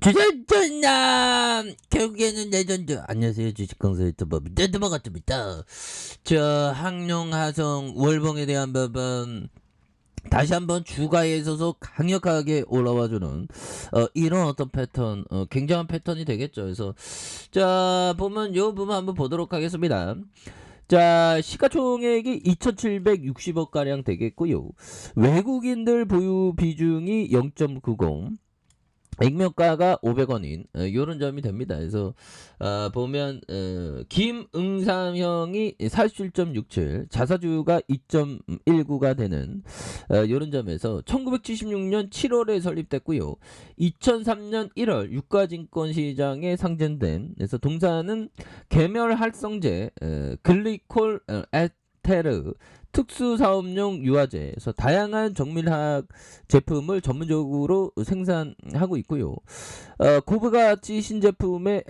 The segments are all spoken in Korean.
주전전남 결국에는 레전드. 안녕하세요, 주식강사 유튜버 레드버 같습니다. 저 항룡하성 월봉에 대한 법은 다시 한번 주가에 있어서 강력하게 올라와주는 이런 어떤 패턴, 굉장한 패턴이 되겠죠. 그래서 자 보면 요 부분 한번 보도록 하겠습니다. 자, 시가총액이 2,760억 가량 되겠고요. 외국인들 보유 비중이 0.90, 액면가가 500원인 요런 점이 됩니다. 그래서 보면 김응삼형이 47.67, 자사주가 2.19가 되는 요런 점에서 1976년 7월에 설립됐고요. 2003년 1월 유가증권시장에 상장된, 그래서 동사는 계멸활성제 글리콜 에테르 특수사업용 유화제에서 다양한 정밀화학 제품을 전문적으로 생산하고 있고요. 고부가치 신제품의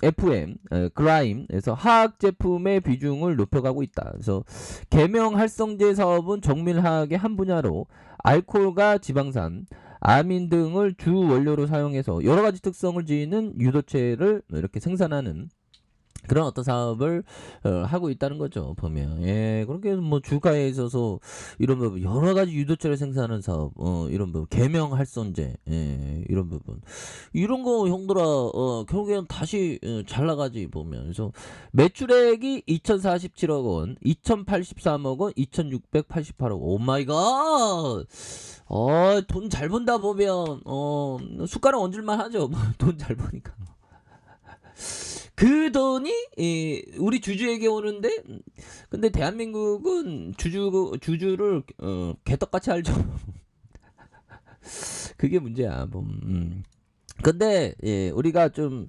FM, 그라임에서 화학 제품의 비중을 높여가고 있다. 그래서 계명 활성제 사업은 정밀화학의 한 분야로 알코올과 지방산, 아민 등을 주 원료로 사용해서 여러 가지 특성을 지니는 유도체를 이렇게 생산하는 그런 어떤 사업을 하고 있다는 거죠. 보면 그렇게 뭐 주가에 있어서 이런 부분 여러 가지 유도체를 생산하는 사업, 이런 부분 계명 활성제, 이런 부분 이런 거 형들아 결국에는 다시 잘 나가지. 보면 그래서 매출액이 2,047억 원, 2,083억 원, 2,688억 원. 오 마이 갓. 돈 잘 번다. 보면 숟가락 얹을만 하죠. 돈 잘 버니까. 그 돈이 우리 주주에게 오는데, 근데 대한민국은 주주를 개떡같이 알죠. 그게 문제야. 뭐, 근데 우리가 좀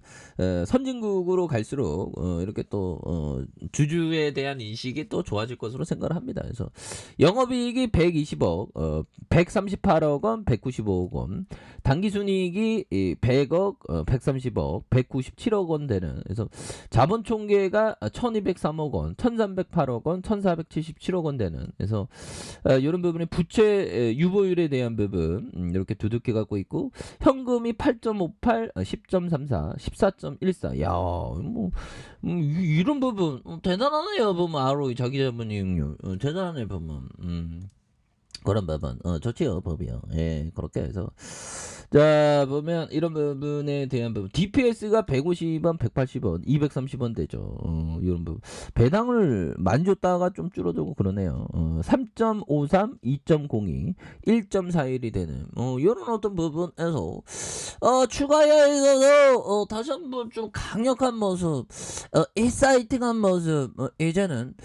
선진국으로 갈수록 이렇게 또 주주에 대한 인식이 또 좋아질 것으로 생각을 합니다. 그래서 영업이익이 120억, 138억 원, 195억 원, 당기순이익이 100억, 130억, 197억 원 되는, 그래서 자본총계가 1203억 원, 1308억 원, 1477억 원 되는, 그래서 이런 부분에 부채 유보율에 대한 부분 이렇게 두둑해 갖고 있고, 현금이 8.58, 10.34, 14.14. 야, 뭐 이런 부분 대단하네요. 보면 ROE 자기 자본 이익률 대단하네. 보면 그런 부분 좋지요. 법이요. 그렇게 해서 자 보면 이런 부분에 대한 부분 DPS가 150원, 180원, 230원 되죠. 이런 부분 배당을 많이 줬다가 좀 줄어들고 그러네요. 3.53, 2.02, 1.41이 되는 이런 어떤 부분에서 추가해야 있어서 다시 한번 좀 강력한 모습, 인사이팅한 모습, 이제는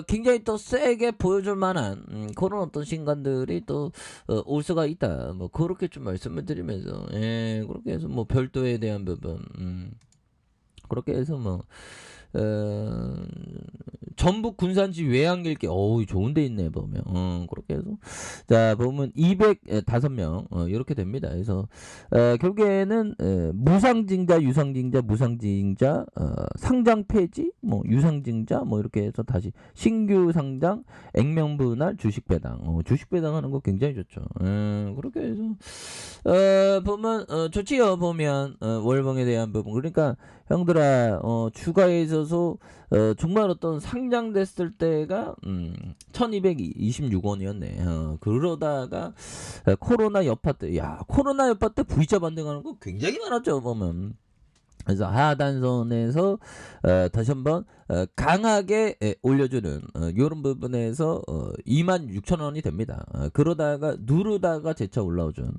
굉장히 또 세게 보여줄 만한 그런 어떤 신간들이 또 올 수가 있다. 뭐 그렇게 좀 말씀을 드리면서 그렇게 해서 뭐 별도에 대한 부분, 그렇게 해서 뭐 어, 전북 군산지 외양길게 어우 좋은 데 있네. 보면 그렇게 해서 자 보면 205명 이렇게 됩니다. 그래서 결국에는 무상증자, 유상증자, 무상증자, 상장 폐지, 뭐 유상증자, 뭐 이렇게 해서 다시 신규 상장, 액면 분할, 주식 배당. 주식 배당하는 거 굉장히 좋죠. 그렇게 해서 보면 좋지요. 보면 월봉에 대한 부분, 그러니까 형들아 주가에 있어서 정말 어떤 상장됐을 때가 1226원이었네. 그러다가 코로나 여파 때, 야 코로나 여파 때 V자 반등하는 거 굉장히 많았죠. 보면 그래서 하단선에서 다시 한번 강하게 올려주는 이런 부분에서 26,000원이 됩니다. 그러다가 누르다가 재차 올라오준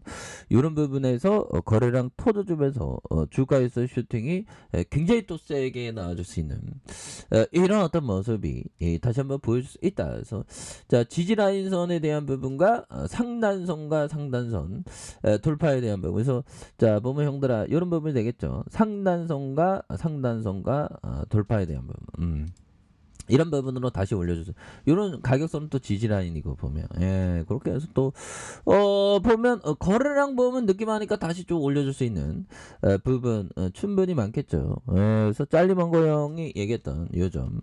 이런 부분에서 거래량 터져주면서 주가에서 슈팅이 굉장히 또 세게 나와줄 수 있는 이런 어떤 모습이 다시 한번 보여줄 수 있다. 그래서 자 지지라인선에 대한 부분과 상단선과 상단선 돌파에 대한 부분. 그래서 자 보면 형들아 이런 부분이 되겠죠. 상단선과 상단선과 돌파에 대한 부분. 이런 부분으로 다시 올려주세요. 이런 가격선은 또 지지라인이고 보면 그렇게 해서 또 보면 거래량 보면 느낌하니까 다시 좀 올려줄 수 있는 부분 충분히 많겠죠. 그래서 짤리먼거 형이 얘기했던 요점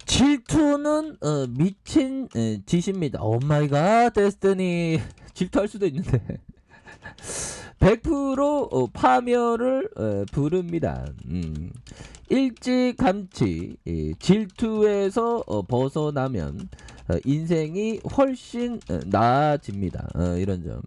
질투는 미친 짓입니다. 오 마이 갓 데스티니 질투할 수도 있는데 100% 파멸을 부릅니다. 일찌감치 질투에서 벗어나면 인생이 훨씬 나아집니다. 이런 점.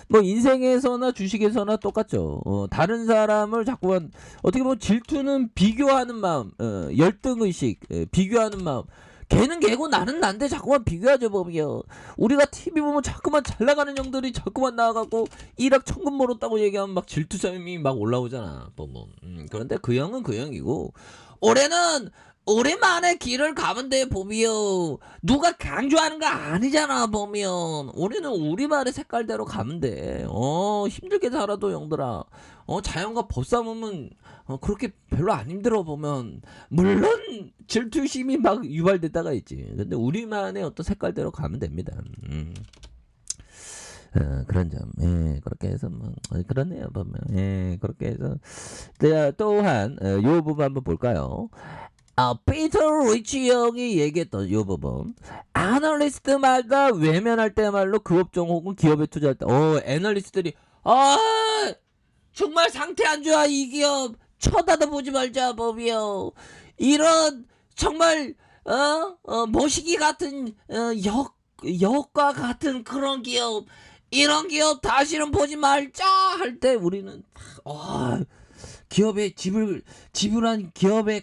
뭐 인생에서나 주식에서나 똑같죠. 다른 사람을 자꾸만 어떻게 보면 질투는 비교하는 마음, 열등의식, 비교하는 마음. 걔는 걔고 나는 난데 자꾸만 비교하죠 보면. 우리가 TV 보면 자꾸만 잘 나가는 형들이 자꾸만 나와갖고 일확천금 벌었다고 얘기하면 막 질투심이 막 올라오잖아 보면. 그런데 그 형은 그 형이고 올해는 우리만의 길을 가면 돼 보면. 누가 강조하는 거 아니잖아 보면. 우리는 우리만의 색깔대로 가면 돼. 힘들게 살아도 형들아, 자연과 벗삼으면 그렇게 별로 안 힘들어 보면. 물론 질투심이 막 유발될 때가 있지. 근데 우리만의 어떤 색깔대로 가면 됩니다. 그런 점. 그렇게 해서 뭐 그러네요 보면. 그렇게 해서 또한 요 부분 한번 볼까요? 피터 리치 형이 얘기했던 요 부분. 애널리스트마다 외면할 때야말로 그 업종 혹은 기업에 투자할 때 애널리스트들이 정말 상태 안 좋아 이 기업 쳐다도 보지 말자 법이요. 이런 정말 모시기 같은 역과 같은 그런 기업, 이런 기업 다시는 보지 말자 할 때 우리는 기업의 지불한 기업의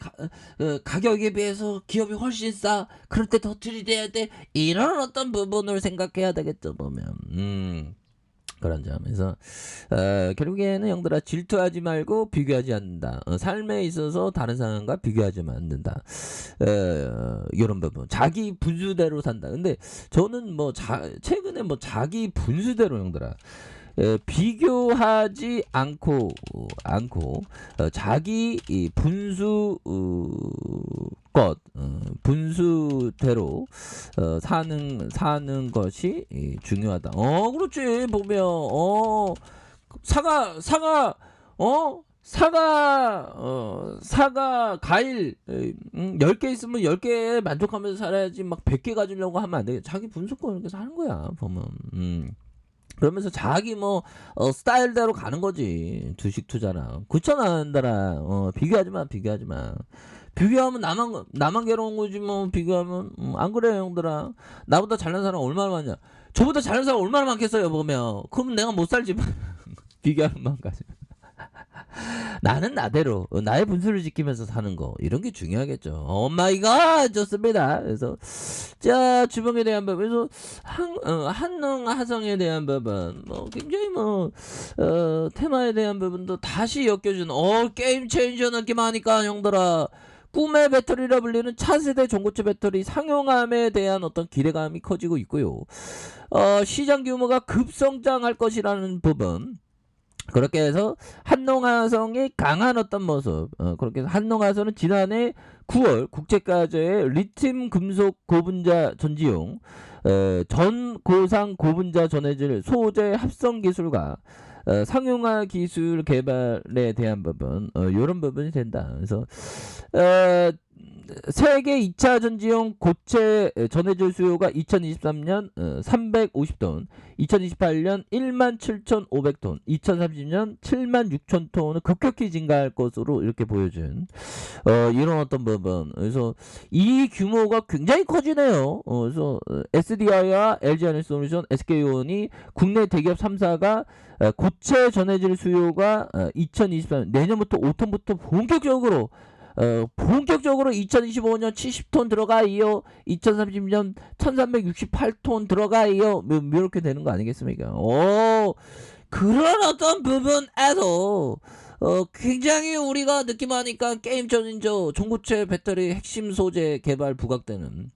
가격에 비해서 기업이 훨씬 싸. 그럴 때 더 들이대야 돼. 이런 어떤 부분을 생각해야 되겠죠 보면. 그런 점에서 결국에는 형들아 질투하지 말고 비교하지 않는다. 삶에 있어서 다른 사람과 비교하지 않는다. 이런 부분. 자기 분수대로 산다. 근데 저는 뭐 최근에 뭐 자기 분수대로 형들아. 비교하지 않고 자기 분수 분수대로 사는 것이 중요하다. 그렇지 보면 사과 과일 10개 있으면 10개에 만족하면서 살아야지 막 100개 가지려고 하면 안 돼. 자기 분수권 이렇게 사는 거야 보면. 그러면서 자기 스타일대로 가는 거지. 주식 투자랑. 그렇잖아. 비교하지 마. 비교하면 나만 괴로운 거지 뭐. 비교하면 안 그래요 형들아. 나보다 잘난 사람 얼마나 많냐. 저보다 잘난 사람 얼마나 많겠어요 보면. 그럼 내가 못 살지. 비교하는 마음까지. 나는 나대로 나의 분수를 지키면서 사는 거, 이런 게 중요하겠죠. 오마이갓 좋습니다. 그래서 자 주봉에 대한 부분, 그래서 한능 하성에 대한 부분, 굉장히 테마에 대한 부분도 다시 엮여준 게임 체인저 느낌 하니까 형들아, 꿈의 배터리라 불리는 차세대 전고체 배터리 상용함에 대한 어떤 기대감이 커지고 있고요. 시장 규모가 급성장할 것이라는 부분. 그렇게 해서 한농화성이 강한 어떤 모습. 그렇게 해서 한농화성은 지난해 9월 국제가저의 리튬 금속 고분자 전지용 전고상 고분자 전해질 소재 합성 기술과 상용화 기술 개발에 대한 부분, 이런 부분이 된다. 그래서 세계 2차 전지용 고체 전해질 수요가 2023년 350톤, 2028년 17,500톤, 2030년 76,000톤은 급격히 증가할 것으로 이렇게 보여준 이런 어떤 부분. 그래서 이 규모가 굉장히 커지네요. 그래서 SDI와 LG에너지솔루션, SK온이 국내 대기업 3사가 고체 전해질 수요가 2023년 내년부터 5톤부터 본격적으로 2025년 70톤 들어가요. 2030년 1368톤 들어가요. 이렇게 되는 거 아니겠습니까? 그런 어떤 부분에서 굉장히 우리가 느낌하니까 게임 전인저 전고체 배터리 핵심 소재 개발 부각되는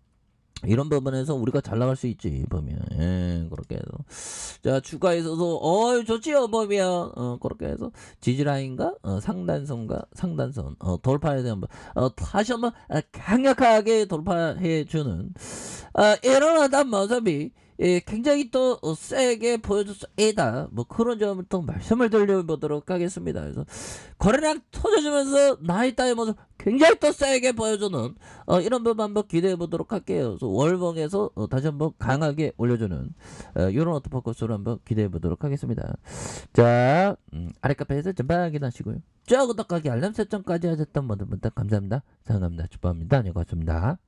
이런 부분에서 우리가 잘 나갈 수 있지 보면. 그렇게 해서 자 주가에서도 좋지요 보면. 그렇게 해서 지지라인과 상단선 돌파에 대한 다시 한번 강력하게 돌파해 주는 이런 어떤 모습이 굉장히 또 세게 보여줬습니다. 뭐 그런 점을 또 말씀을 드려보도록 하겠습니다. 그래서 거래량 터져주면서 나이따의 모습 굉장히 또 세게 보여주는 이런 부분 한번 기대해 보도록 할게요. 그래서 월봉에서 다시 한번 강하게 올려주는 이런 어떤 포커스로 한번 기대해 보도록 하겠습니다. 자, 아래 카페에서 전방 확인하시고요. 저 구독하기 알람 설정까지 하셨던 모든 분들 감사합니다. 사랑합니다. 축복합니다. 안녕히 가십니다.